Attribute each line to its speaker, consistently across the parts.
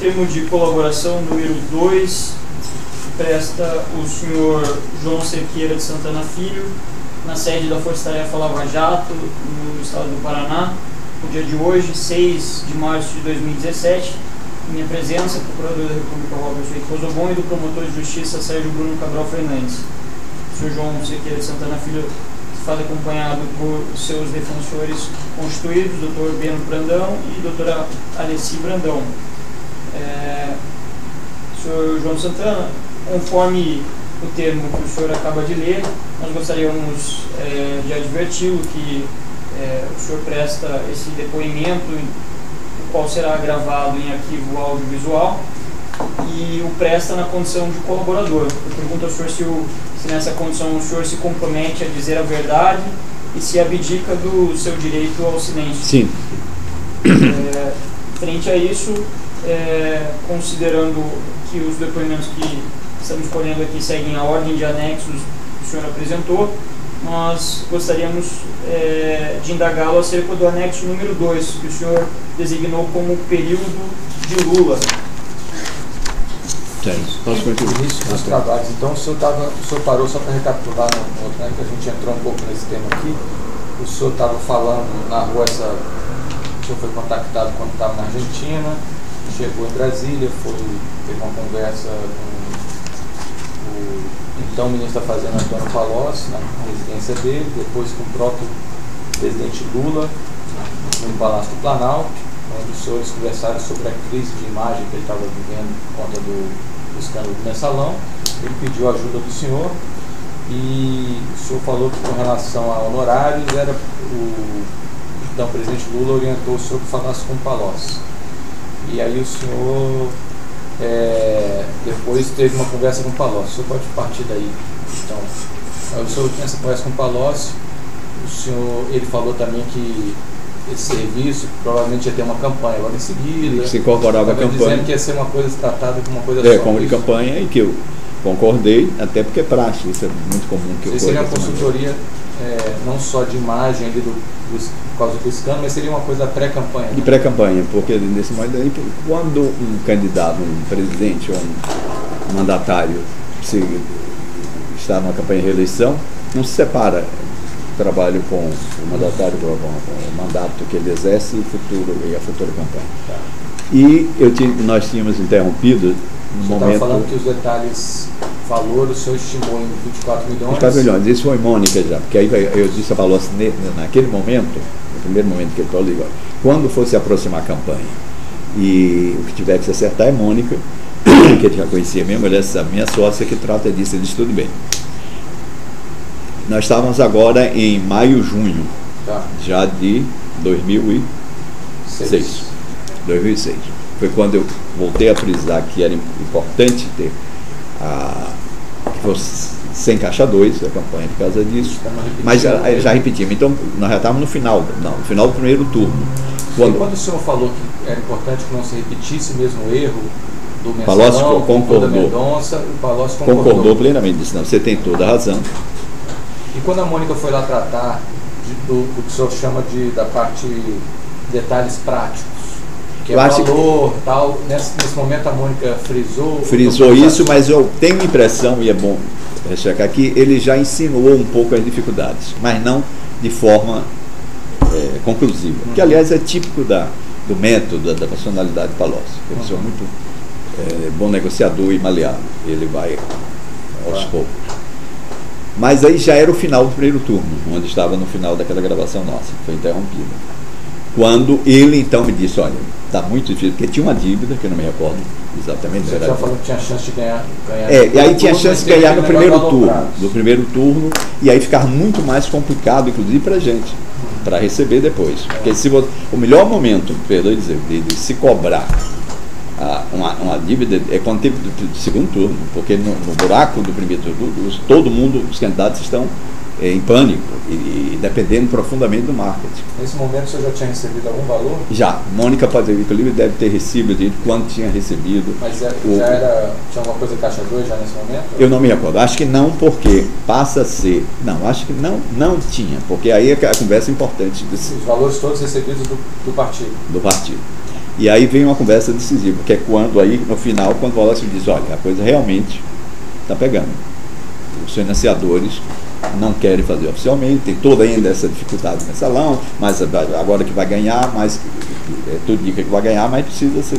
Speaker 1: termo de colaboração número 2, presta o senhor João Cerqueira de Santana Filho, na sede da Força Tarefa Lava Jato, no estado do Paraná, no dia de hoje, 6 de março de 2017, em minha presença, Procurador da República Robert Rosobon e do Promotor de Justiça Sérgio Bruno Cabral Fernandes. O senhor João Cerqueira de Santana Filho faz acompanhado por seus defensores constituídos, Dr. Beno Brandão e doutora Alessi Brandão. Senhor João Santana, conforme o termo que o senhor acaba de ler, nós gostaríamos de adverti-lo que o senhor presta esse depoimento, o qual será gravado em arquivo audiovisual, e o presta na condição de colaborador. Eu pergunto ao senhor se nessa condição o senhor se compromete a dizer a verdade e se abdica do seu direito ao silêncio.
Speaker 2: Sim.
Speaker 1: Frente a isso, considerando que os depoimentos que estamos colhendo aqui seguem a ordem de anexos que o senhor apresentou, nós gostaríamos de indagá-lo acerca do anexo número 2, que o senhor designou como período de Lula.
Speaker 3: Posso continuar? Início dos trabalhos. Então, o senhor parou, só para recapitular, que a gente entrou um pouco nesse tema aqui. O senhor estava falando na rua, o senhor foi contactado quando estava na Argentina, chegou em Brasília, teve uma conversa com o então ministro da Fazenda Antônio Palocci, na residência dele, depois com o próprio presidente Lula, no Palácio do Planalto, onde os senhores conversaram sobre a crise de imagem que ele estava vivendo por conta do escândalo do Mensalão. Ele pediu a ajuda do senhor e o senhor falou que, com relação a honorários, o então presidente Lula orientou o senhor que falasse com o Palocci. E aí o senhor depois teve uma conversa com o Palocci. O senhor pode partir daí. Então, o senhor tinha essa conversa com o Palocci, ele falou também que esse serviço provavelmente ia ter uma campanha logo em seguida.
Speaker 2: Se incorporava a campanha.
Speaker 3: Dizendo que ia ser uma coisa tratada como uma coisa só.
Speaker 2: Como de campanha, e que eu concordei, até porque é prático, isso é muito comum. Que
Speaker 3: seria uma consultoria não só de imagem ali por causa do escândalo, mas seria uma coisa pré-campanha.
Speaker 2: De pré-campanha, porque nesse momento, quando um candidato, um presidente ou um mandatário está numa campanha de reeleição, não se separa trabalho com o mandatário, com o mandato que ele exerce e a futura campanha.
Speaker 3: Tá.
Speaker 2: E nós tínhamos interrompido no momento...
Speaker 3: Você estava falando que os detalhes valor, o senhor estimou em 24 milhões.
Speaker 2: 24 milhões, isso foi Mônica já, porque aí eu disse a Palocci, naquele momento, no primeiro momento que ele falou, quando fosse aproximar a campanha, e o que tiver que se acertar é Mônica, que ele já conhecia mesmo, ela é a minha sócia que trata disso, ele disse tudo bem. Nós estávamos agora em maio, junho, já de 2006. 2006. Foi quando eu voltei a frisar que era importante ter que fosse sem caixa 2, a campanha por causa disso. Mas já repetimos. Então, nós já estávamos no final do primeiro turno.
Speaker 3: Quando o senhor falou que era importante que não se repetisse mesmo o erro do Mensalão,
Speaker 2: concordou.
Speaker 3: Mendonça, o Palocci
Speaker 2: concordou plenamente. Disse, não, você tem toda a razão.
Speaker 3: E quando a Mônica foi lá tratar do que o senhor chama da parte detalhes práticos, que é valor, tal, nesse momento a Mônica frisou
Speaker 2: isso, mas eu tenho a impressão, e é bom checar aqui, ele já insinuou um pouco as dificuldades, mas não de forma conclusiva, que aliás é típico do método, da personalidade de Palocci. Ele é muito bom negociador e maleável, ele vai aos poucos. Mas aí já era o final do primeiro turno, onde estava no final daquela gravação nossa, que foi interrompida. Quando ele então me disse, olha, está muito difícil, porque tinha uma dívida, que eu não me recordo exatamente.
Speaker 3: Você já falou que tinha chance de ganhar
Speaker 2: e aí tinha chance de ganhar no primeiro turno, e aí ficava muito mais complicado, inclusive para a gente, para receber depois. Porque o melhor momento, de se cobrar uma dívida é quando teve do segundo turno, porque no buraco do primeiro turno, todo mundo, os candidatos estão em pânico e dependendo profundamente do marketing.
Speaker 3: Nesse momento, o senhor já tinha recebido algum valor?
Speaker 2: Já. Mônica Pazevico-Livre deve ter recebido, quanto tinha recebido.
Speaker 3: Mas tinha alguma coisa caixa 2 já nesse momento?
Speaker 2: Eu não me recordo. Acho que não, porque passa a ser... Não, acho que não tinha, porque aí a conversa é importante.
Speaker 3: Os valores todos recebidos do partido?
Speaker 2: Do partido. E aí vem uma conversa decisiva, que é quando aí, no final, quando o Palocci diz, olha, a coisa realmente está pegando. Os financiadores não querem fazer oficialmente, tem toda ainda essa dificuldade no salão, mas agora que vai ganhar, mas tudo indica que vai ganhar, mas precisa ser.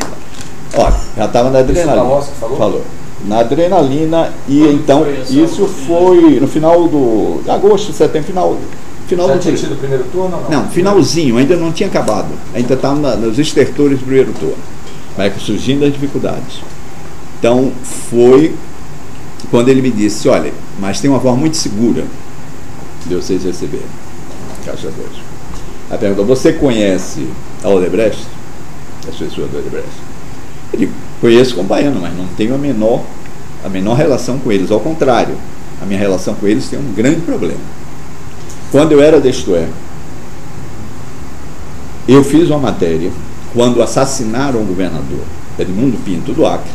Speaker 2: Olha, já estava na adrenalina.
Speaker 3: Isso o Palocci falou?
Speaker 2: Na adrenalina, e então isso foi no final de agosto, setembro, final
Speaker 3: Já
Speaker 2: do
Speaker 3: tinha tido o primeiro turno ou não?
Speaker 2: Não, finalzinho, ainda não tinha acabado. Ainda estava nos estertores do primeiro turno. Vai surgindo as dificuldades. Então, foi quando ele me disse, olha, mas tem uma forma muito segura de vocês receberem Caixa 2. Aí perguntou, você conhece a Odebrecht? As pessoas da Odebrecht? Eu digo, conheço como baiano, mas não tenho a menor relação com eles. Ao contrário, a minha relação com eles tem um grande problema. Quando eu era da Isto É, eu fiz uma matéria, quando assassinaram o governador Edmundo Pinto do Acre,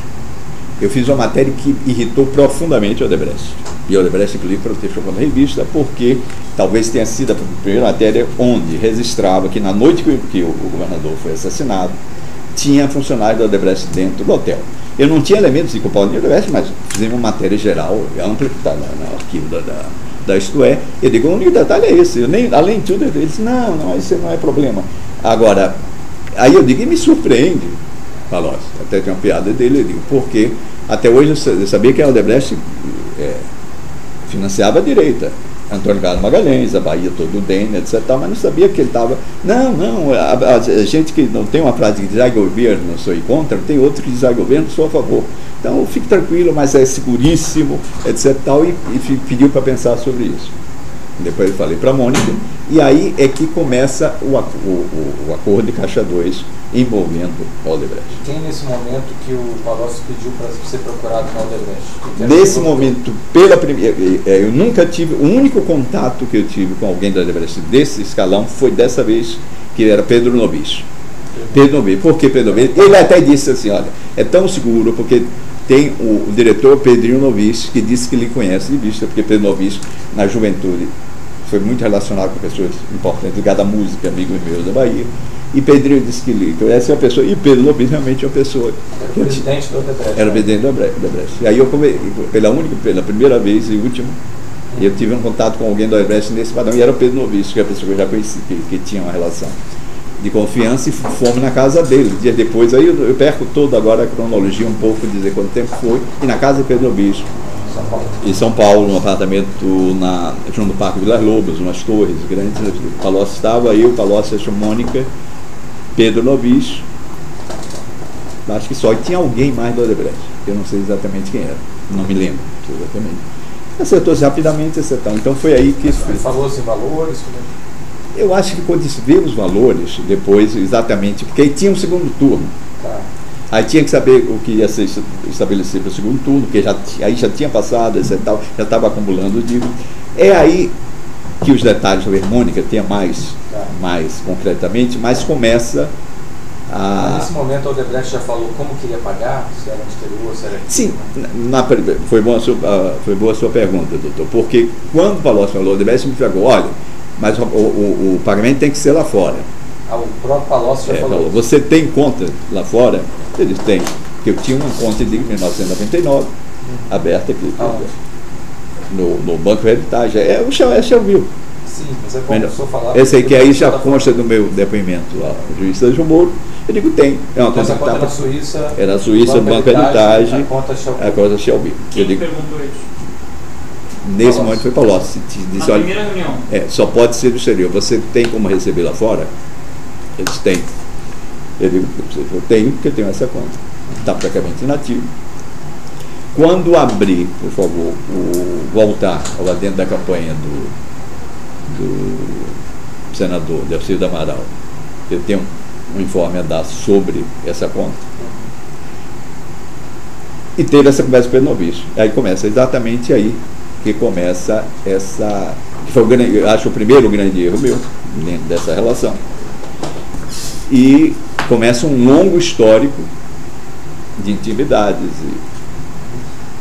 Speaker 2: eu fiz uma matéria que irritou profundamente o Odebrecht. E o Odebrecht, inclusive, protestou na revista, porque talvez tenha sido a primeira matéria onde registrava que na noite que o governador foi assassinado, tinha funcionários da Odebrecht dentro do hotel. Eu não tinha elementos de culpar o Odebrecht, mas fizemos uma matéria geral, ampla, que está no arquivo da Isto É. Eu digo, o único detalhe é esse. Além de tudo, ele disse, não, isso não é problema. Agora, aí eu digo, e me surpreende, Palocci, até tem uma piada dele, eu digo, porque até hoje eu sabia que a Odebrecht financiava a direita. Antônio Carlos Magalhães, a Bahia todo o DEM, etc. Mas não sabia que ele estava. A gente que não tem uma frase que diz ai governo, sou contra, tem outro que diz ai governo, sou a favor. Então fique tranquilo, mas é seguríssimo, etc. E pediu para pensar sobre isso. Depois eu falei para a Mônica, e aí é que começa o acordo de Caixa 2 envolvendo a Odebrecht.
Speaker 3: Quem nesse momento que o Palocci pediu para ser procurado na Odebrecht?
Speaker 2: Nesse momento, eu nunca tive, o único contato que eu tive com alguém da Odebrecht desse escalão foi dessa vez, que era Pedro Novis. Pedro Novis. Por que Pedro Novis? Ele até disse assim, olha, é tão seguro porque tem o diretor Pedrinho Novis, que disse que lhe conhece de vista, porque Pedro Novis, na juventude, foi muito relacionado com pessoas importantes, ligadas à música, amigos meus da Bahia. E Pedrinho disse que lhe conhece uma pessoa, e Pedro Novis realmente é uma pessoa.
Speaker 3: Era o presidente da Odebrecht.
Speaker 2: Era o presidente da Odebrecht. E aí eu, pela primeira vez e última, eu tive um contato com alguém da Odebrecht nesse padrão, e era o Pedro Novis, que é a pessoa que eu já conheci, que tinha uma relação de confiança, e fomos na casa dele. Dias depois, aí eu perco toda agora a cronologia um pouco, dizer quanto tempo foi, e na casa de Pedro Novis, em São Paulo, num apartamento junto do Parque Vilas Lobos, umas torres grandes. O Palocci estava, eu, Palocci, a Mônica, Pedro Novis, acho que só, e tinha alguém mais do Odebrecht, eu não sei exatamente quem era, não me lembro exatamente. Acertou-se rapidamente, acertou. Então foi aí que...
Speaker 3: Ele falou-se em valores?
Speaker 2: Eu acho que quando se vê os valores, depois, exatamente, porque aí tinha um segundo turno.
Speaker 3: Tá.
Speaker 2: Aí tinha que saber o que ia ser estabelecido para o segundo turno, porque aí já tinha passado, etc. Já estava acumulando dívidas. É aí que os detalhes sobre a Mônica tenha mais concretamente, mas começa a...
Speaker 3: Mas nesse momento a Odebrecht já falou como queria pagar, se era no exterior, se era aqui?
Speaker 2: Sim, foi boa a sua pergunta, doutor, porque quando o Palocci falou, a Odebrecht me pegou, olha, mas o pagamento tem que ser lá fora.
Speaker 3: O próprio Palocci já falou.
Speaker 2: Você tem conta lá fora? Ele tem. Porque eu tinha uma conta de 1999 aberta aqui no Banco Heritage. É o Shelville.
Speaker 3: Sim, mas é como o senhor falava.
Speaker 2: Esse aí que aí já consta do meu depoimento ao juiz Sérgio Moro. Eu digo, tem. É uma
Speaker 3: conta que estava na Suíça.
Speaker 2: Era na Suíça, Banco Heritage.
Speaker 3: A conta
Speaker 2: Shelville.
Speaker 1: Quem perguntou isso?
Speaker 2: Nesse momento foi Palocci. Disse,
Speaker 1: na primeira reunião.
Speaker 2: Só pode ser do exterior. Você tem como receber lá fora? Eles têm. Eu digo, eu tenho, porque eu tenho essa conta. Está praticamente inativo. Quando abrir, por favor, voltar lá dentro da campanha do senador Delcídio Amaral, eu tenho um informe a dar sobre essa conta. E teve essa conversa com o Pedro Novis. Aí começa exatamente aí que começa essa... que foi eu acho o primeiro grande erro meu dentro dessa relação. E começa um longo histórico de intimidades.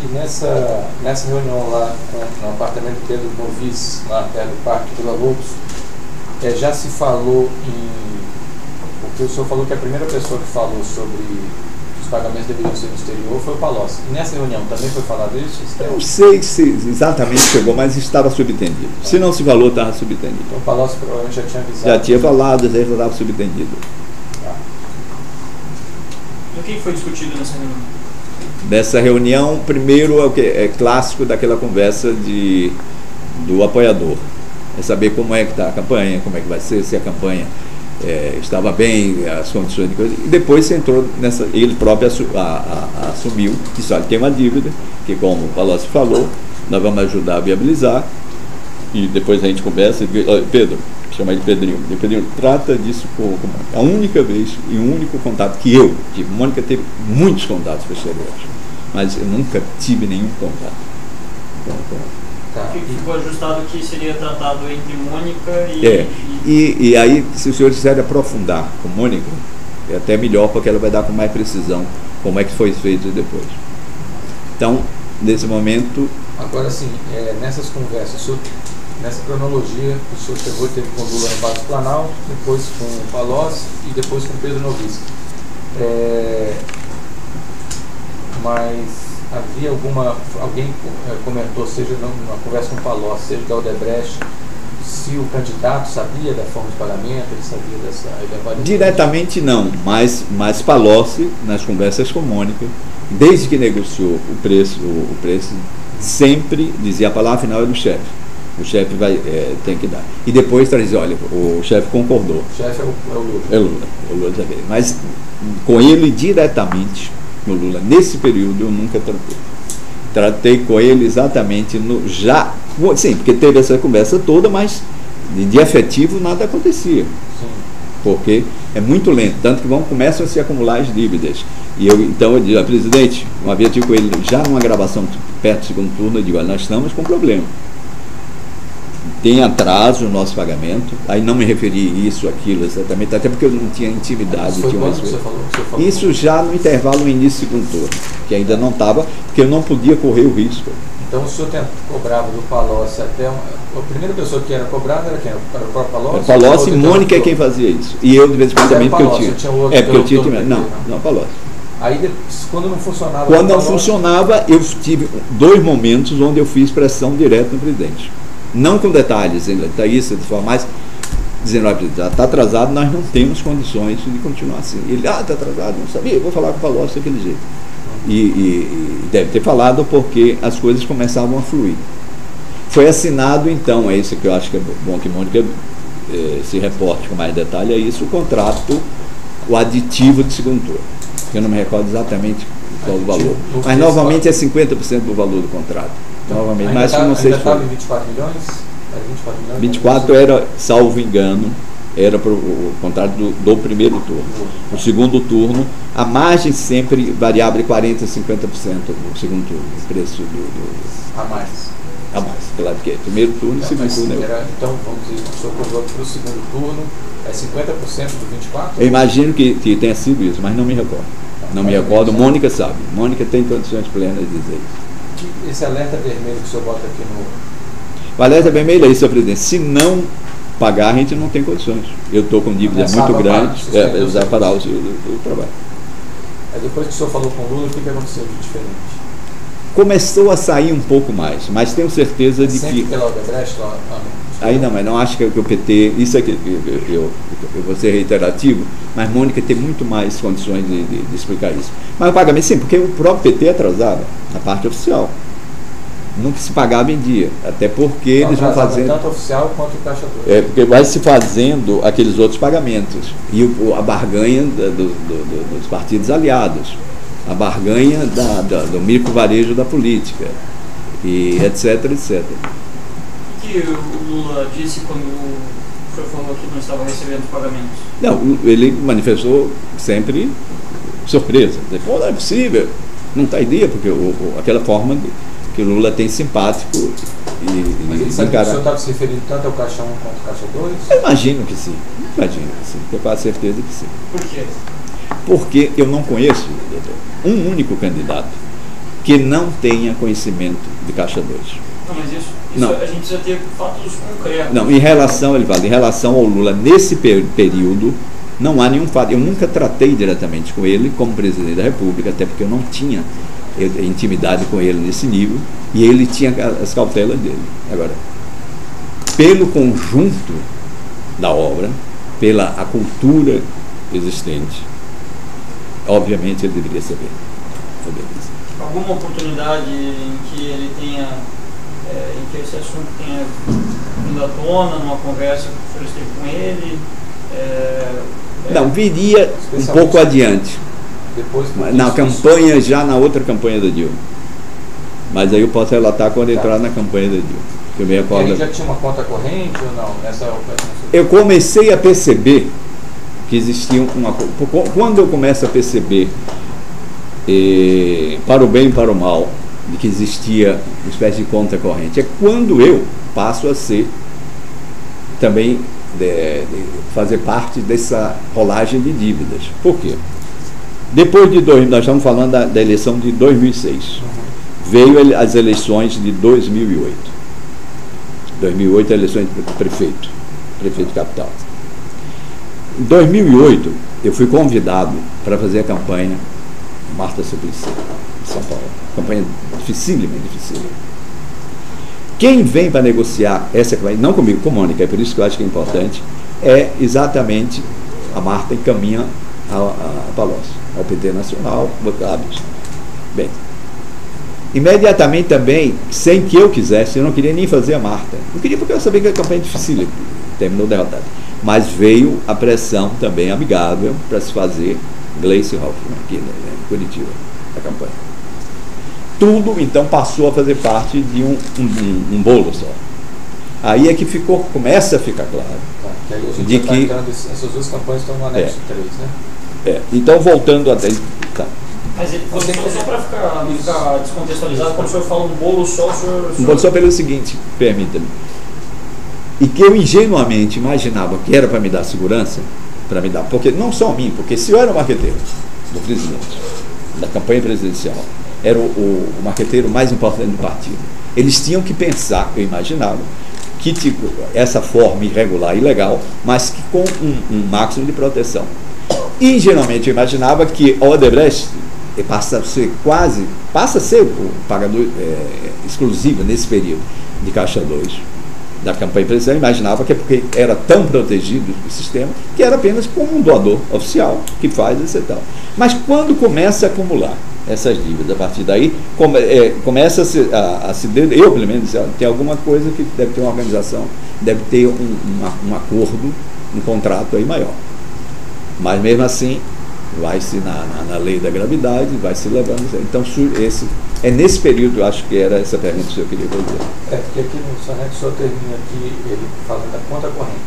Speaker 3: E nessa reunião lá no apartamento de Pedro Novis, lá perto do Parque Vila Lobos, já se falou em... Porque o senhor falou que a primeira pessoa que falou sobre os pagamentos deveriam ser no exterior foi o Palocci. E nessa reunião também foi falado isso?
Speaker 2: Eu não sei se exatamente chegou, mas estava subentendido. Se não se falou, estava subentendido.
Speaker 3: Então o Palocci provavelmente já tinha avisado.
Speaker 2: Já tinha falado, já estava subentendido.
Speaker 1: E o que foi discutido nessa reunião?
Speaker 2: Nessa reunião, primeiro é o que é clássico daquela conversa do apoiador. É saber como é que está a campanha, como é que vai ser, se a campanha estava bem, as condições de coisa. E depois você entrou nessa, ele próprio assumiu, disse, olha, tem uma dívida, que como o Palocci falou, nós vamos ajudar a viabilizar. E depois a gente conversa e diz, olha, Pedro, chama ele de Pedrinho. E Pedrinho trata disso como a única vez e o único contato que eu tive. Mônica teve muitos contatos posteriores, mas eu nunca tive nenhum contato.
Speaker 1: Ficou ajustado que seria tratado entre Mônica e...
Speaker 2: E aí, se os senhores quiserem aprofundar com Mônica, é até melhor, porque ela vai dar com mais precisão como é que foi feito depois. Então, nesse momento...
Speaker 3: Agora sim, nessas conversas, nessa cronologia, o senhor chegou e teve com o Lula no Palácio do Planalto, depois com o Palocci e depois com o Pedro Noviçki. Mas havia alguém comentou, seja numa conversa com o Palocci, seja da Odebrecht, se o candidato sabia da forma de pagamento, ele sabia dessa...
Speaker 2: Diretamente não, mas Palocci, nas conversas com Mônica, desde que negociou o preço sempre dizia a palavra final é do chefe. O chefe tem que dar. E depois trazia, olha, o chefe concordou.
Speaker 3: O chefe é o Lula.
Speaker 2: É o Lula também. Mas com ele diretamente, o Lula, nesse período, eu nunca tratei. Tratei com ele exatamente sim, porque teve essa conversa toda, mas de efetivo nada acontecia.
Speaker 3: Sim.
Speaker 2: Porque é muito lento, tanto que começam a se acumular as dívidas. E então eu digo, presidente, uma vez eu tive com ele já numa gravação perto do segundo turno, eu digo, olha, nós estamos com problema. Tem atraso no nosso pagamento, aí não me referi isso, aquilo, exatamente, até porque eu não tinha intimidade. Isso já no intervalo no início do segundo turno, que ainda não estava, porque eu não podia correr o risco.
Speaker 3: Então o senhor cobrava do Palocci até... A primeira pessoa que era cobrada era quem? Era o próprio Palocci?
Speaker 2: Palocci e Mônica é quem fazia isso. E eu, de vez em quando, também, porque eu tinha. Porque eu tinha... Não, Palocci.
Speaker 3: Aí, quando não funcionava...
Speaker 2: Quando não funcionava, eu tive 2 momentos onde eu fiz pressão direta no presidente. Não com detalhes, isso de forma mais... Dizendo, olha, presidente, está atrasado, nós não temos condições de continuar assim. Ele, está atrasado, não sabia, eu vou falar com o Palocci daquele jeito. E deve ter falado porque as coisas começavam a fluir. Foi assinado, então, é isso que eu acho que é bom que Mônica se reporte com mais detalhe, é isso, o contrato, o aditivo de segundo turno. Eu não me recordo exatamente qual o valor. Mas, novamente, é 50% do valor do contrato. Novamente, mas não sei se
Speaker 3: estava em 24 milhões? Era 24 milhões?
Speaker 2: 24 era, salvo engano, era para o contrato do primeiro turno. O segundo turno, a margem sempre variava de 40% a 50% do segundo turno, o preço
Speaker 3: A mais,
Speaker 2: claro que é. Primeiro turno e segundo turno.
Speaker 3: Então, vamos dizer, o senhor cobrou para o segundo turno, é 50% do 24?
Speaker 2: Eu imagino que tenha sido isso, mas não me recordo. Não me recordo, Mônica sabe. Mônica tem condições plenas de dizer isso.
Speaker 3: Esse alerta vermelho que o senhor bota aqui no...
Speaker 2: O alerta vermelho é isso, senhor presidente. Se não pagar, a gente não tem condições. Eu estou com dívidas muito grandes, já parar o trabalho.
Speaker 3: Aí depois que o senhor falou com o Lula, o que aconteceu de diferente?
Speaker 2: Começou a sair um pouco mais, mas tenho certeza de
Speaker 3: sempre
Speaker 2: que...
Speaker 3: pela Odebrecht?
Speaker 2: Aí não, mas não acho que o PT... Isso aqui, eu vou ser reiterativo, mas Mônica tem muito mais condições de explicar isso. Mas o pagamento, sim, porque o próprio PT atrasava na parte oficial. Nunca se pagava em dia, até porque eles vão fazendo...
Speaker 3: Tanto oficial quanto o Caixa 2.
Speaker 2: Porque vai se fazendo aqueles outros pagamentos. E a barganha dos partidos aliados, a barganha do microvarejo da política, e etc, etc.
Speaker 1: O que o Lula disse quando o senhor falou que não estava recebendo pagamentos?
Speaker 2: Não, ele manifestou sempre surpresa. Pô, não é possível, não está em dia, porque aquela forma que o Lula tem simpático
Speaker 3: Mas ele sabe que o senhor estava se referindo tanto ao Caixa 1 quanto ao Caixa 2?
Speaker 2: Eu imagino que sim, tenho quase certeza que sim.
Speaker 1: Por quê?
Speaker 2: Porque eu não conheço, doutor, um único candidato que não tenha conhecimento de Caixa 2.
Speaker 1: Não, mas isso
Speaker 2: não.
Speaker 1: A gente precisa ter fatos concretos.
Speaker 2: Não, em relação ao Lula, nesse período, Não há nenhum fato. Eu nunca tratei diretamente com ele como presidente da República, até porque eu não tinha intimidade com ele nesse nível, e ele tinha as cautelas dele. Agora, pelo conjunto da obra, pela a cultura existente, obviamente ele deveria saber.
Speaker 1: Alguma oportunidade em que ele tenha, em que esse assunto tenha vindo à tona numa conversa que o senhor esteve com ele?
Speaker 2: Não, viria um pouco adiante.
Speaker 3: Depois
Speaker 2: Na campanha, já na outra campanha da Dilma. Mas aí eu posso relatar quando entrar na campanha da Dilma. Eu me recordo.
Speaker 3: Ele já tinha uma conta corrente ou não?
Speaker 2: Eu comecei a perceber que existia uma... Quando eu começo a perceber, para o bem e para o mal, de que existia uma espécie de conta corrente, é quando eu passo a ser também de fazer parte dessa rolagem de dívidas. Por quê? Depois de nós estamos falando da eleição de 2006. Veio as eleições de 2008. 2008 a eleição de prefeito de capital. Em 2008 eu fui convidado para fazer a campanha Marta Suplicy, em São Paulo. Campanha dificílima. Quem vem para negociar essa campanha, não comigo, com Mônica, é por isso que eu acho que é importante, é exatamente a Marta encaminha a Palocci, ao PT Nacional, votados. Bem, imediatamente também, sem que eu quisesse, eu não queria nem fazer a Marta. Não queria porque eu sabia que a campanha é difícil, terminou derrotada. Mas veio a pressão também amigável para se fazer Gleice Hoffmann, aqui em Curitiba, a campanha. Tudo, então, passou a fazer parte de um bolo só. Aí é que começa a ficar claro.
Speaker 3: Que aí a gente de que essas duas campanhas estão no anexo 3, né? Então,
Speaker 2: voltando até... Tá.
Speaker 1: Mas só para ficar descontextualizado, quando o senhor fala um bolo só, o senhor...
Speaker 2: Um bolo só pelo seguinte, permita-me. E que eu ingenuamente imaginava que era para me dar segurança, porque não só a mim, porque se eu era o marqueteiro do presidente, da campanha presidencial, era o marqueteiro mais importante do partido. Eles tinham que pensar, eu imaginava, que tipo, essa forma irregular e ilegal, mas que com um máximo de proteção. Ingenuamente eu imaginava que a Odebrecht passa a ser o pagador exclusivo nesse período de Caixa 2 da campanha presidencial. Eu imaginava que é porque era tão protegido o sistema que era apenas como um doador oficial que faz esse tal. Mas quando começa a acumular essas dívidas, a partir daí começa a se eu pelo menos tem alguma coisa que deve ter uma organização, deve ter um acordo, um contrato aí maior. Mas mesmo assim vai-se na lei da gravidade, vai se levando. Então é nesse período, eu acho que era essa pergunta que eu queria fazer.
Speaker 3: Porque aqui no soneto o senhor termina aqui ele falando da conta corrente.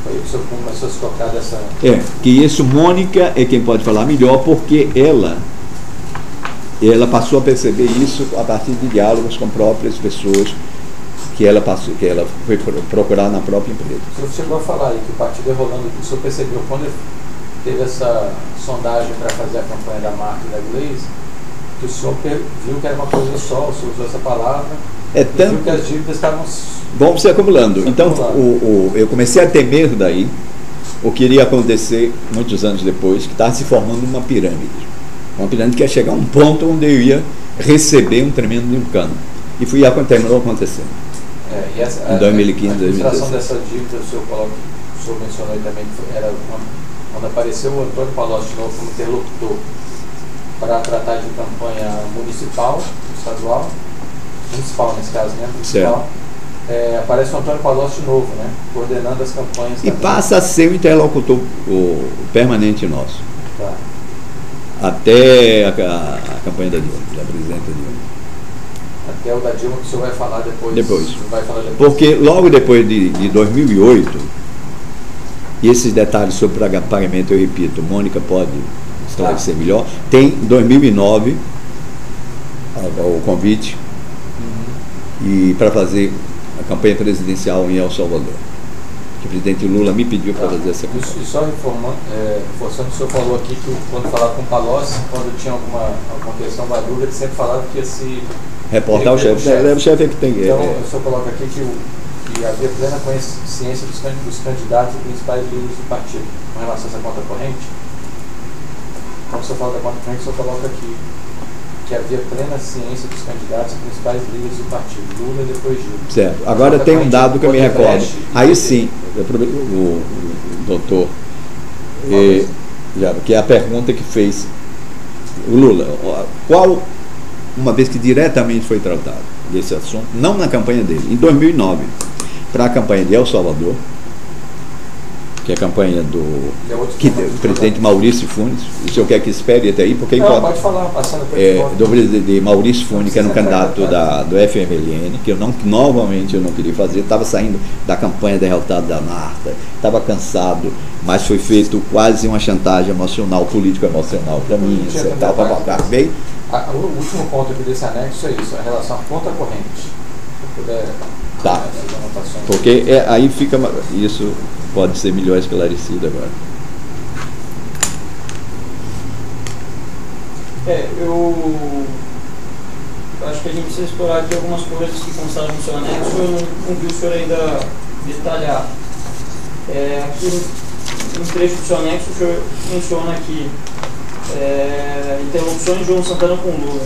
Speaker 3: Foi o senhor começou a se tocar dessa...
Speaker 2: que isso Mônica é quem pode falar melhor, porque ela passou a perceber isso a partir de diálogos com próprias pessoas que ela foi procurar na própria empresa.
Speaker 3: O senhor chegou a falar aí que o partido é rolando, o senhor percebeu quando teve essa sondagem para fazer a campanha da Marta e da Gleice, que o senhor viu que era uma coisa só, o senhor usou essa palavra, viu que as dívidas estavam...
Speaker 2: Vão se acumulando. Então, eu comecei a ter medo daí, o que iria acontecer muitos anos depois, que estava se formando uma pirâmide. Uma pirâmide que ia chegar a um ponto onde eu ia receber um tremendo encano. E terminou acontecendo. Em 2015,
Speaker 3: a administração dessa dívida, o senhor mencionou aí também, que era quando apareceu o Antônio Palocci de novo como interlocutor para tratar de campanha municipal, estadual, municipal nesse caso, né? Municipal. Aparece o Antônio Palocci de novo, né? Coordenando as campanhas.
Speaker 2: E passa a ser o interlocutor permanente nosso.
Speaker 3: Tá.
Speaker 2: Até a campanha da Dilma, da presidenta Dilma.
Speaker 3: Até o da Dilma que o senhor vai falar depois. Vai falar depois.
Speaker 2: Porque logo depois de 2008, e esses detalhes sobre pagamento, eu repito, Mônica pode esclarecer melhor, tem 2009 o convite e para fazer a campanha presidencial em El Salvador. Que o presidente Lula me pediu para fazer essa campanha.
Speaker 3: E só reforçando, o senhor falou aqui que quando falava com o Palocci, quando tinha alguma questão da dúvida, ele sempre falava que ia se
Speaker 2: reportar o chefe. O chefe é que tem.
Speaker 3: Então, o senhor coloca aqui que havia plena consciência dos candidatos e principais líderes do partido. com relação a essa conta corrente, quando você fala da conta corrente, você coloca aqui que havia plena ciência dos candidatos e principais líderes do partido, Lula e depois Gil.
Speaker 2: Certo. Agora tem um dado que eu me recordo. Aí sim, o doutor, que é a pergunta que fez o Lula, qual, uma vez que diretamente foi tratado desse assunto, não na campanha dele, em 2009, para a campanha de El Salvador, que é a campanha do presidente Maurício Funes. O senhor quer que espere até aí? Porque
Speaker 3: não, pode falar, passando
Speaker 2: do presidente de Maurício Funes, que era um candidato do FMLN, que novamente eu não queria fazer, estava saindo da campanha derrotada da Marta, estava cansado, mas foi feito quase uma chantagem emocional, político-emocional para mim, bem.
Speaker 3: O último ponto aqui desse anexo é isso, a relação à conta corrente. Se puder,
Speaker 2: tá. Porque aí fica isso. Pode ser melhor esclarecido agora.
Speaker 1: Eu acho que a gente precisa explorar aqui algumas coisas que constaram no seu anexo. Eu não vi o senhor ainda detalhar. Aqui no trecho do seu anexo, o senhor menciona aqui interlocuções de João Santana com Lula.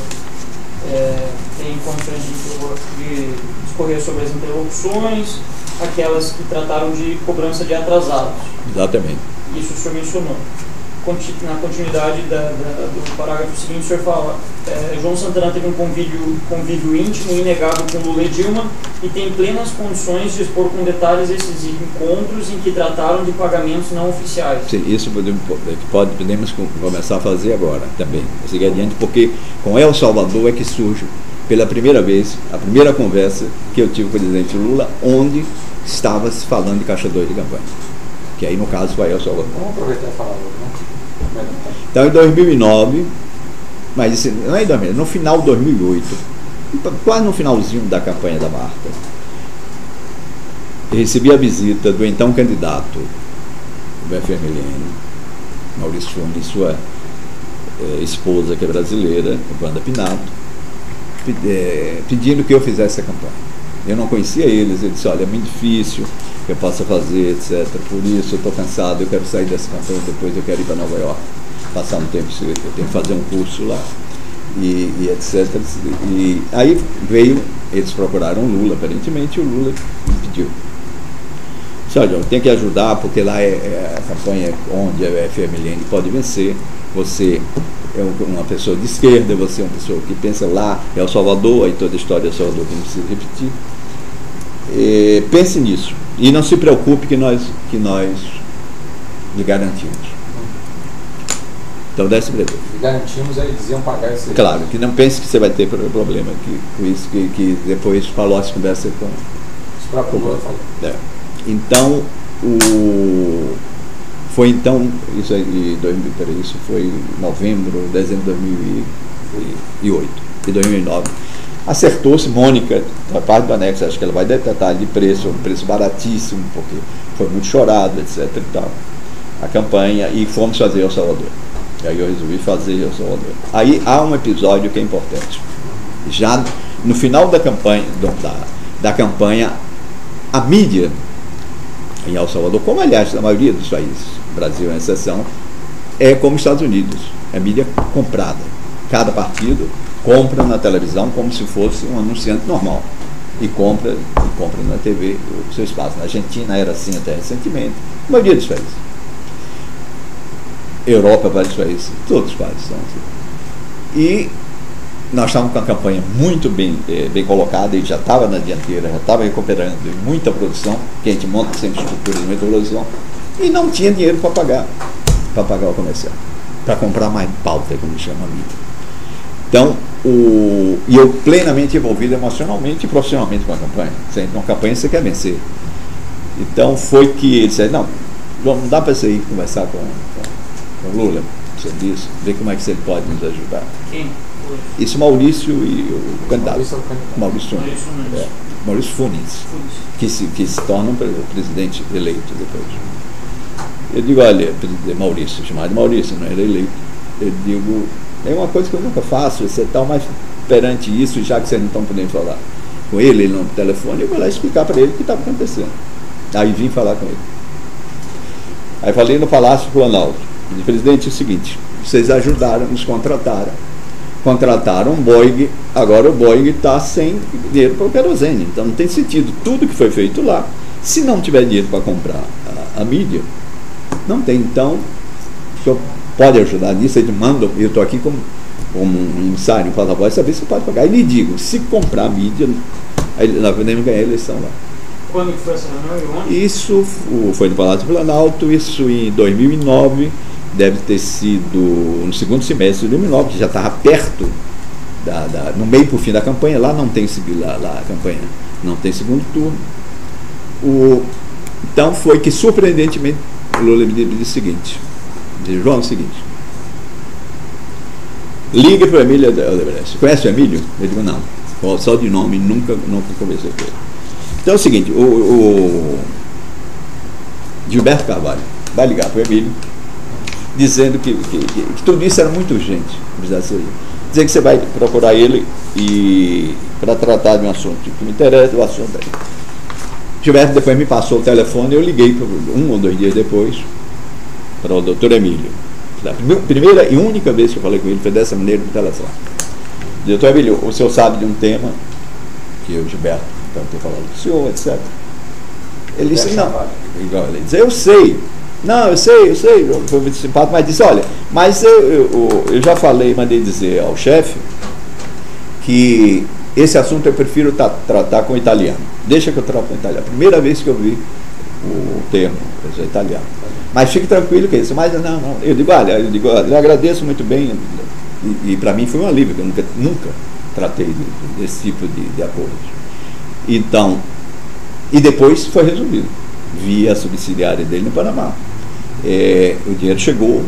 Speaker 1: Tem condições de discorrer sobre as interlocuções, aquelas que trataram de cobrança de atrasados.
Speaker 2: Exatamente.
Speaker 1: Isso o senhor mencionou. Na continuidade do parágrafo seguinte, o senhor fala: João Santana teve um convívio íntimo e inegável com Lula e Dilma e tem plenas condições de expor com detalhes esses encontros em que trataram de pagamentos não oficiais.
Speaker 2: Sim, isso podemos começar a fazer agora também, seguir adiante, porque com El Salvador é que surge pela primeira vez, a primeira conversa que eu tive com o presidente Lula, onde estava se falando de caixa 2 de campanha, que aí no caso foi El Salvador.
Speaker 3: Vamos aproveitar e falar logo, né?
Speaker 2: Então em 2009, mas não é em 2009, no final de 2008, quase no finalzinho da campanha da Marta, eu recebi a visita do então candidato do FMLN, Maurício Funes, sua esposa, que é brasileira, Wanda Pinato, pedindo que eu fizesse a campanha. Eu não conhecia eles, eu disse: olha, é muito difícil que eu possa fazer, etc. Por isso eu estou cansado, eu quero sair dessa campanha, depois eu quero ir para Nova York, passar um tempo, eu tenho que fazer um curso lá, e etc. E aí eles procuraram o Lula, aparentemente, e o Lula me pediu. Disse: olha, eu tenho que ajudar, porque lá é a campanha onde a FMLN pode vencer, você é uma pessoa de esquerda, você é uma pessoa que pensa lá, é o Salvador, aí toda a história é o Salvador que não precisa repetir. Pense nisso e não se preocupe que nós lhe garantimos. Então desce breve.
Speaker 3: E garantimos, aí eles iam pagar esse.
Speaker 2: Claro, que não pense que você vai ter problema com isso, que depois falou as conversas com
Speaker 3: os próprios Lula falou.
Speaker 2: Então foi então, isso foi em novembro, dezembro de 2008 e 2009. Acertou-se, Mônica, da parte do anexo, acho que ela vai detalhar de preço, um preço baratíssimo, porque foi muito chorado, etc. e tal, a campanha, e fomos fazer El Salvador. E aí eu resolvi fazer El Salvador. Aí há um episódio que é importante. Já no final da campanha, a mídia em El Salvador, como aliás na maioria dos países, Brasil é uma exceção, é como os Estados Unidos, é mídia comprada. Cada partido compra na televisão como se fosse um anunciante normal e compra na TV o seu espaço. Na Argentina era assim até recentemente, a maioria dos países. Europa, vários países, todos os países são assim. E nós estávamos com a campanha muito bem colocada, e já estava na dianteira, já estava recuperando muita produção, que a gente monta sempre estruturas de muita produção, e não tinha dinheiro para pagar o comercial, para comprar mais pauta, como chama a mídia. Então, e eu plenamente envolvido emocionalmente e profissionalmente com a campanha. Sempre uma campanha você quer vencer. Então foi que ele disse: não dá para você ir conversar com o Lula sobre isso, ver como é que ele pode nos ajudar.
Speaker 1: Quem?
Speaker 2: Isso, Maurício e o candidato. Maurício Funes, que se torna o presidente eleito depois. Eu digo: olha, Maurício, chamado de Maurício, não era eleito. Eu digo: é uma coisa que eu nunca faço, você tal, mas perante isso, já que vocês não estão podendo falar com ele no telefone, eu vou lá explicar para ele o que estava acontecendo. Aí vim falar com ele. Aí falei no Palácio Planalto. Disse, presidente, é o seguinte, vocês ajudaram, nos contrataram um Boeing, agora o Boeing está sem dinheiro para o querosene, então não tem sentido. Tudo que foi feito lá, se não tiver dinheiro para comprar a mídia, não tem. Então, o senhor pode ajudar nisso, eles mandam, eu estou aqui como um emissário, para saber se pode pagar. E lhe digo, se comprar a mídia, aí nós podemos ganhar a eleição lá.
Speaker 1: Quando que foi essa reunião?
Speaker 2: Isso foi no Palácio Planalto, isso em 2009, deve ter sido no segundo semestre de 2009, que já estava perto, no meio para o fim da campanha. Lá não tem lá a campanha, não tem segundo turno. Então foi que, surpreendentemente, o Lula me disse o seguinte, João, é o seguinte, liga para o Emílio Odebrecht. Conhece o Emílio? Eu digo, não, só de nome, nunca conversei com ele. Então é o seguinte, o Gilberto Carvalho vai ligar para o Emílio, dizendo que tudo isso era muito urgente, dizer que você vai procurar ele para tratar de um assunto que me interessa, o assunto aí. Gilberto depois me passou o telefone, eu liguei 1 ou 2 dias depois para o doutor Emílio. A primeira e única vez que eu falei com ele foi dessa maneira no telefone. Doutor Emílio, o senhor sabe de um tema que o Gilberto tentou falar do senhor, etc. Ele disse, não. Ele disse, eu sei. Não, eu sei, foi muito simpático, mas disse, olha, mas eu já falei, mandei dizer ao chefe que esse assunto eu prefiro tratar com o italiano. Deixa que eu trato com o italiano. A primeira vez que eu vi o termo, eu sou italiano. Mas fique tranquilo que é isso. Mas não. Eu digo, olha, eu agradeço muito bem, e para mim foi um alívio, que eu nunca tratei desse tipo de acordo. Então, e depois foi resolvido, via a subsidiária dele no Panamá. O dinheiro chegou,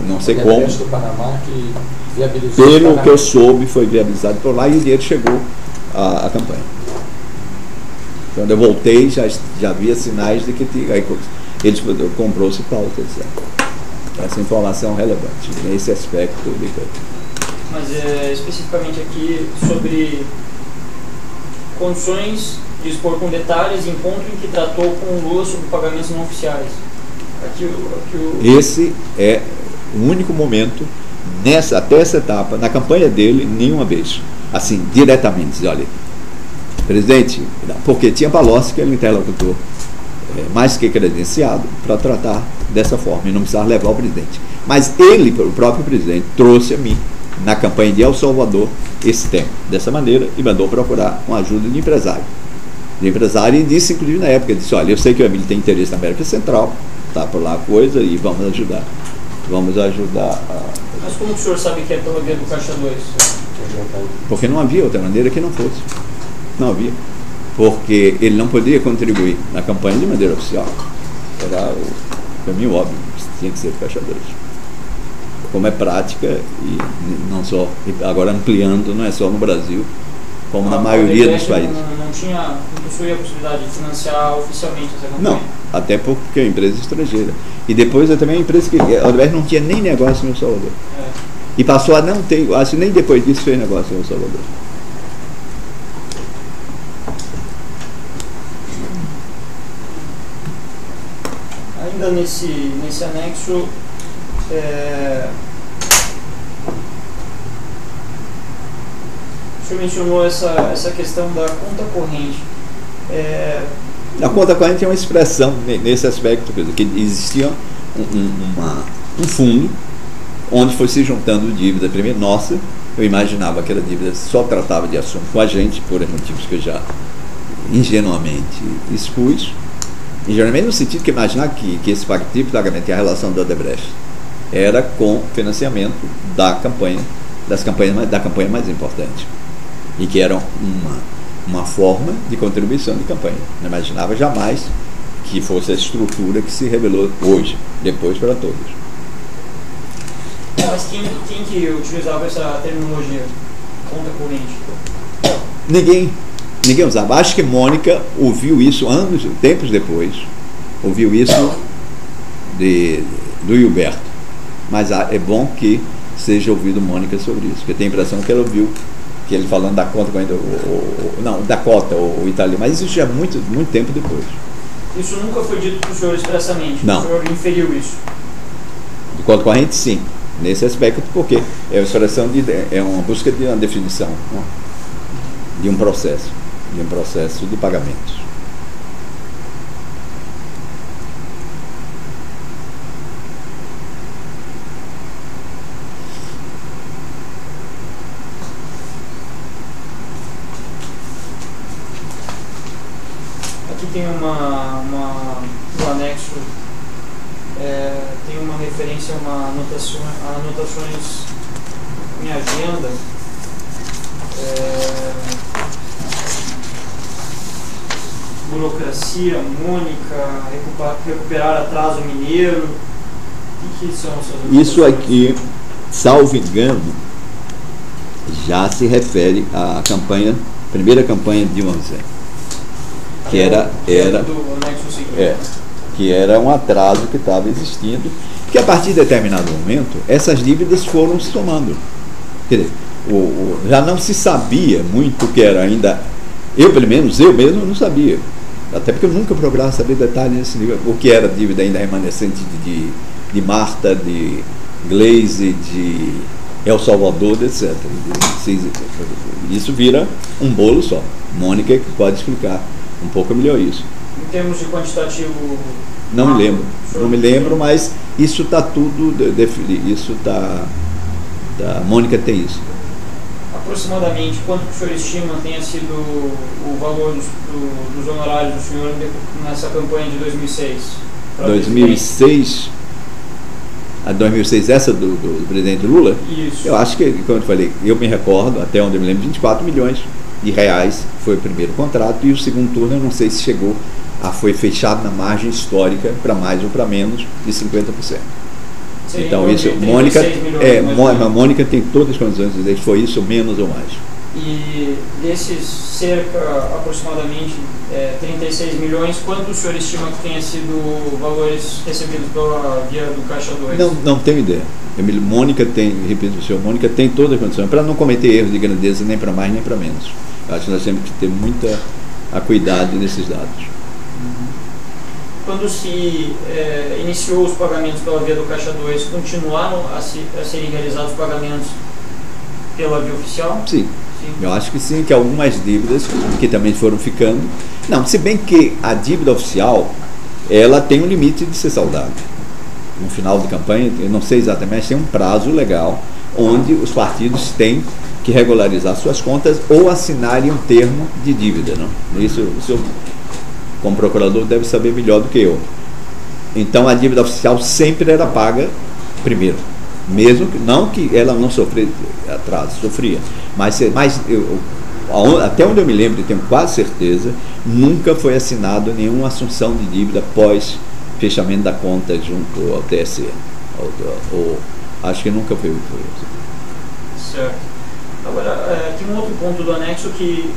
Speaker 2: não sei como.
Speaker 3: Do Panamá que viabilizou.
Speaker 2: Pelo que eu soube, foi viabilizado por lá e o dinheiro chegou à campanha. Quando eu voltei, já havia sinais de que eles comprou-se pauta, etc. Essa informação é relevante nesse aspecto.
Speaker 1: Mas especificamente aqui sobre condições de expor com detalhes encontro em que tratou com o Lula sobre pagamentos não oficiais.
Speaker 2: Esse é o único momento até essa etapa, na campanha dele, nenhuma vez, assim, diretamente, dizer, olha, presidente, porque tinha Palocci, que era um interlocutor mais que credenciado para tratar dessa forma, e não precisava levar o presidente. Mas ele, o próprio presidente, trouxe a mim, na campanha de El Salvador, esse tema, dessa maneira, e mandou procurar uma ajuda de empresário. E disse, inclusive na época, disse, olha, eu sei que o Emílio tem interesse na América Central, está por lá a coisa, e vamos ajudar.
Speaker 1: Mas como o senhor sabe que é pela via do Caixa 2?
Speaker 2: Porque não havia outra maneira que não fosse. Não havia. Porque ele não poderia contribuir na campanha de maneira oficial. Era o caminho óbvio, tinha que ser do Caixa 2. Como é prática, e não só, agora ampliando, não é só no Brasil, como na maioria dos países.
Speaker 1: Não possuía a possibilidade de financiar oficialmente essa campanha?
Speaker 2: Não, até porque é uma empresa estrangeira. E depois é também uma empresa que a Odebrecht não tinha nem negócio no El Salvador. E passou a não ter, acho que nem depois disso fez negócio no El Salvador.
Speaker 1: Ainda nesse anexo, o senhor mencionou essa questão da conta corrente.
Speaker 2: A conta corrente é uma expressão nesse aspecto, que existia um fundo onde foi se juntando dívida. Primeiro, nossa, eu imaginava que a dívida só tratava de assunto com a gente, por motivos que eu já ingenuamente expus. Ingenuamente no sentido que imaginar que esse tipo de pagamento e a relação da Odebrecht era com financiamento da campanha mais importante, e que era uma forma de contribuição de campanha. Não imaginava jamais que fosse a estrutura que se revelou hoje, depois para todos.
Speaker 1: Mas quem que utilizava essa terminologia, conta corrente?
Speaker 2: Ninguém usava. Acho que Mônica ouviu isso tempos depois, ouviu isso do Gilberto. Mas é bom que seja ouvido Mônica sobre isso, porque tem a impressão que ela ouviu que ele falando da conta, da cota, o italiano, mas isso já é muito tempo depois.
Speaker 1: Isso nunca foi dito para o senhor expressamente?
Speaker 2: Não.
Speaker 1: O senhor inferiu isso?
Speaker 2: De conta corrente, sim. Nesse aspecto, porque é uma expressão é uma busca de uma definição, né? De um processo de pagamentos.
Speaker 1: Aqui tem no anexo, tem uma referência a anotações em agenda. Burocracia, Mônica, recuperar atraso mineiro. O que são essas anotações?
Speaker 2: Isso aqui, salvo engano, já se refere à primeira campanha de Dilma Rousseff, que era
Speaker 1: do anexo seguinte.
Speaker 2: Que era um atraso que estava existindo, que a partir de determinado momento essas dívidas foram se tomando. Quer dizer, já não se sabia muito o que era ainda, eu mesmo não sabia, até porque eu nunca procurava saber detalhes nesse nível, o que era dívida ainda remanescente de Marta, de Gleisi, de El Salvador, etc. Isso vira um bolo só. Mônica que pode explicar um pouco melhor isso.
Speaker 1: Em termos de quantitativo...
Speaker 2: Não me lembro, mas isso está tudo definido. Isso está... A Mônica tem isso.
Speaker 1: Aproximadamente, quanto que o senhor estima tenha sido o valor dos honorários do senhor nessa campanha de 2006?
Speaker 2: 2006... A 2006, essa do presidente Lula?
Speaker 1: Isso.
Speaker 2: Eu acho que, como eu falei, eu me recordo, até onde eu me lembro, 24 milhões de reais foi o primeiro contrato, e o segundo turno eu não sei se chegou foi fechado na margem histórica para mais ou para menos de 50%.
Speaker 1: Seria
Speaker 2: então isso, Mônica tem todas as condições de dizer que foi isso, menos ou mais.
Speaker 1: E desses cerca, aproximadamente, 36 milhões, quanto o senhor estima que tenha sido valores recebidos pela via do Caixa 2?
Speaker 2: Não tenho ideia. Mônica tem, repito o senhor, Mônica tem todas as condições para não cometer erros de grandeza nem para mais nem para menos. Eu acho que nós temos que ter muita cuidado nesses dados.
Speaker 1: Quando se iniciou os pagamentos pela via do Caixa 2, continuaram a serem realizados pagamentos pela via oficial?
Speaker 2: Sim. Eu acho que sim, que algumas dívidas que também foram ficando. Não, se bem que a dívida oficial, ela tem um limite de ser saldada. No final de campanha, eu não sei exatamente, mas tem um prazo legal onde os partidos têm que regularizar suas contas ou assinarem um termo de dívida. Não? Isso o senhor, como procurador, deve saber melhor do que eu. Então a dívida oficial sempre era paga primeiro. Mesmo que não que ela não sofresse atraso, sofria. Mas até onde eu me lembro, e tenho quase certeza, nunca foi assinado nenhuma assunção de dívida pós fechamento da conta junto ao TSE. Acho que nunca foi isso.
Speaker 1: Certo. Agora, tem um outro ponto do anexo que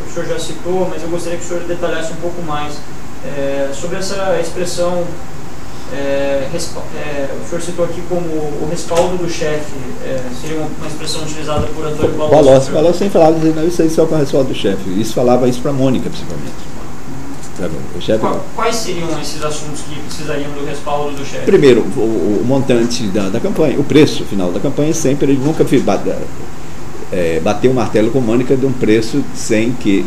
Speaker 1: o senhor já citou, mas eu gostaria que o senhor detalhasse um pouco mais sobre essa expressão. O senhor citou aqui como o respaldo do chefe, seria uma expressão utilizada por Antônio Palocci.
Speaker 2: Palocci sempre falava, não, isso aí só com o respaldo do chefe. Isso falava isso para Mônica, principalmente. O chefe...
Speaker 1: Quais seriam esses assuntos que precisariam do respaldo do chefe?
Speaker 2: Primeiro, o montante da campanha, o preço final da campanha, sempre, ele nunca bateu o martelo com Mônica de um preço sem que...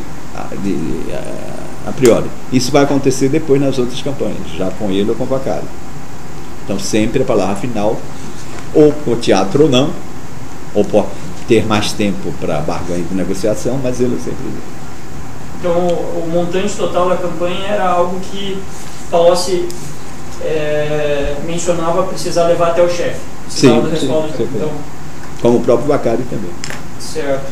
Speaker 2: a priori. Isso vai acontecer depois nas outras campanhas, já com ele ou com o Vacari. Então sempre a palavra final, ou com teatro ou não, ou pode ter mais tempo para barganha de negociação, mas ele sempre diz.
Speaker 1: Então o montante total da campanha era algo que Palocci mencionava precisar levar até o chefe.
Speaker 2: Sim,
Speaker 1: do respaldo
Speaker 2: sim,
Speaker 1: então,
Speaker 2: como o próprio Vacari também.
Speaker 1: Certo.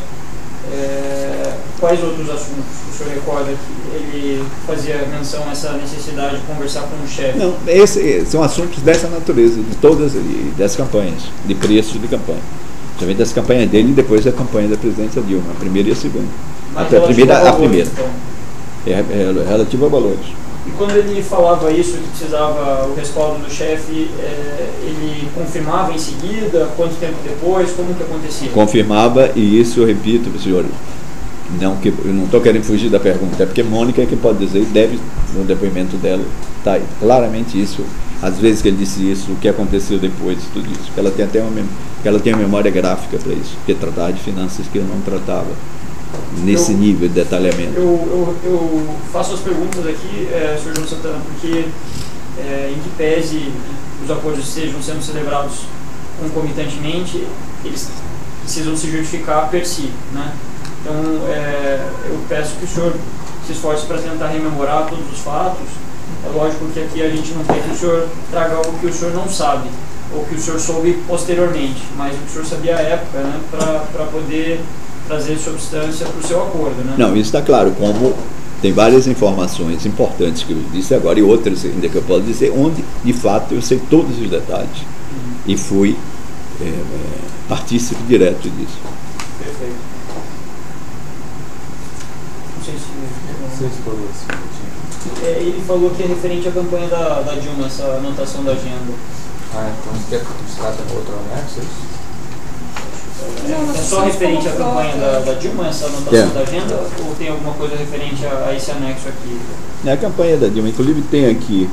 Speaker 1: Quais outros assuntos o senhor recorda que ele fazia menção a essa necessidade de conversar com o chefe?
Speaker 2: Não, esses são assuntos dessa natureza, de todas das campanhas, de preço de campanha. Também das campanhas dele e depois da campanha da presidência Dilma, a primeira e a segunda.
Speaker 1: Mas
Speaker 2: a primeira.
Speaker 1: Então.
Speaker 2: É relativo a valores.
Speaker 1: E quando ele falava isso, que precisava o respaldo do chefe, ele confirmava em seguida? Quanto tempo depois? Como que acontecia?
Speaker 2: Confirmava, e isso eu repito, senhor, Não, que eu não estou querendo fugir da pergunta, é porque Mônica é que pode dizer, deve, no depoimento dela, está claramente isso, às vezes que ele disse isso, o que aconteceu depois, tudo isso, que ela tem até que ela tem uma memória gráfica para isso, porque tratava de finanças que eu não tratava nesse nível de detalhamento.
Speaker 1: Eu faço as perguntas aqui, Sr. João Santana, porque em que pese os acordos estejam sendo celebrados concomitantemente, eles precisam se justificar per si, né? Então, eu peço que o senhor se esforce para tentar rememorar todos os fatos. É lógico que aqui a gente não quer que o senhor traga algo que o senhor não sabe, ou que o senhor soube posteriormente, mas o que o senhor sabia à época, né, para poder trazer substância para o seu acordo, né?
Speaker 2: Não, isso está claro, como tem várias informações importantes que eu disse agora, e outras ainda que eu posso dizer, onde, de fato, eu sei todos os detalhes. E fui partícipe direto disso.
Speaker 1: Perfeito. Ele falou que é referente à campanha da Dilma, essa anotação da agenda.
Speaker 3: Então você quer que você trata no outro anexo?
Speaker 1: É só referente à campanha da Dilma, essa anotação da agenda, ou tem alguma coisa referente a esse anexo aqui?
Speaker 2: É a campanha da Dilma, inclusive tem aqui,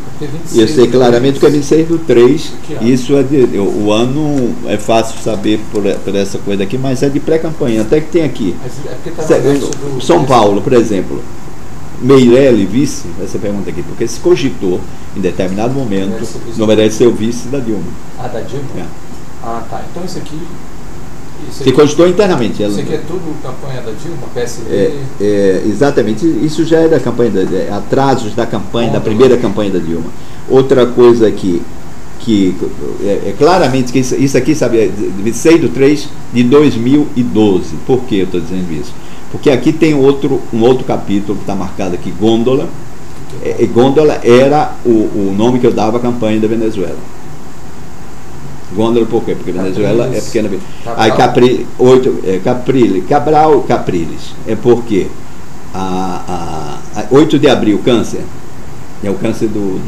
Speaker 2: eu sei claramente que é 26/3, isso é o ano é fácil saber por essa coisa aqui, mas é de pré-campanha, até que tem aqui. São Paulo, por exemplo, Meirelli, vice, essa pergunta aqui, porque se cogitou em determinado momento, não merece ser o vice da Dilma.
Speaker 3: Da Dilma? Tá. Então isso aqui.
Speaker 2: Se cogitou internamente.
Speaker 3: Isso aqui é tudo campanha da Dilma, PSB?
Speaker 2: Exatamente, isso já é da campanha, atrasos da campanha, da primeira campanha da Dilma. Outra coisa aqui, que claramente, que isso aqui, sabe, é 26/3 de 2012. Por que eu estou dizendo isso? Porque aqui tem um outro capítulo que está marcado aqui, Gôndola. Gôndola era o nome que eu dava à campanha da Venezuela. Gôndola por quê? Porque Venezuela é pequena. Aí Capriles. É porque 8 de abril, câncer. É o câncer do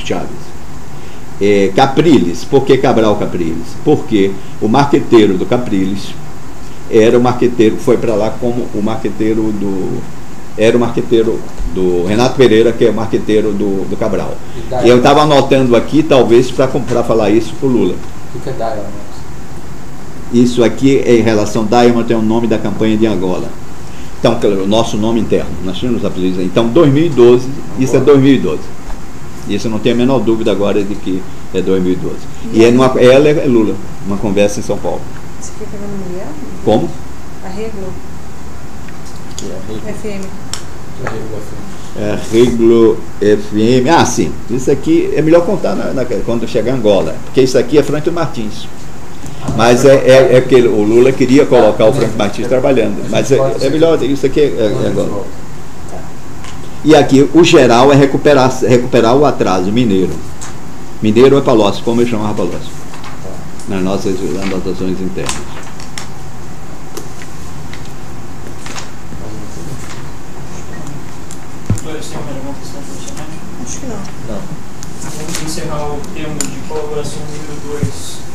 Speaker 2: Chaves. Capriles. Por que Cabral Capriles? Porque o marqueteiro do Capriles era o marqueteiro, foi para lá como o marqueteiro era o marqueteiro do Renato Pereira, que é o marqueteiro do Cabral. E eu estava anotando aqui, talvez, para falar isso para o Lula.
Speaker 3: O que é Diamond?
Speaker 2: Isso aqui é em relação a Diamond, é o nome da campanha de Angola. Então, o nosso nome interno, nós temos apelidos aí. Então, 2012, isso é 2012. Isso eu não tenho a menor dúvida agora de que é 2012. E ela é Lula, uma conversa em São Paulo.
Speaker 4: Você quer pegar no Miguel?
Speaker 2: Como?
Speaker 4: Arreglo. FM.
Speaker 2: Arreglo FM. Sim. Isso aqui é melhor contar quando chegar em Angola. Porque isso aqui é Franco Martins. Mas é que o Lula queria colocar o Franco Martins trabalhando. Mas é melhor, isso aqui é Angola. E aqui o geral é recuperar o atraso mineiro. Mineiro é Palocci, como eu chamava Palocci. Nas nossas anotações internas.
Speaker 4: Acho que não.
Speaker 1: Vamos encerrar o termo de colaboração número 2.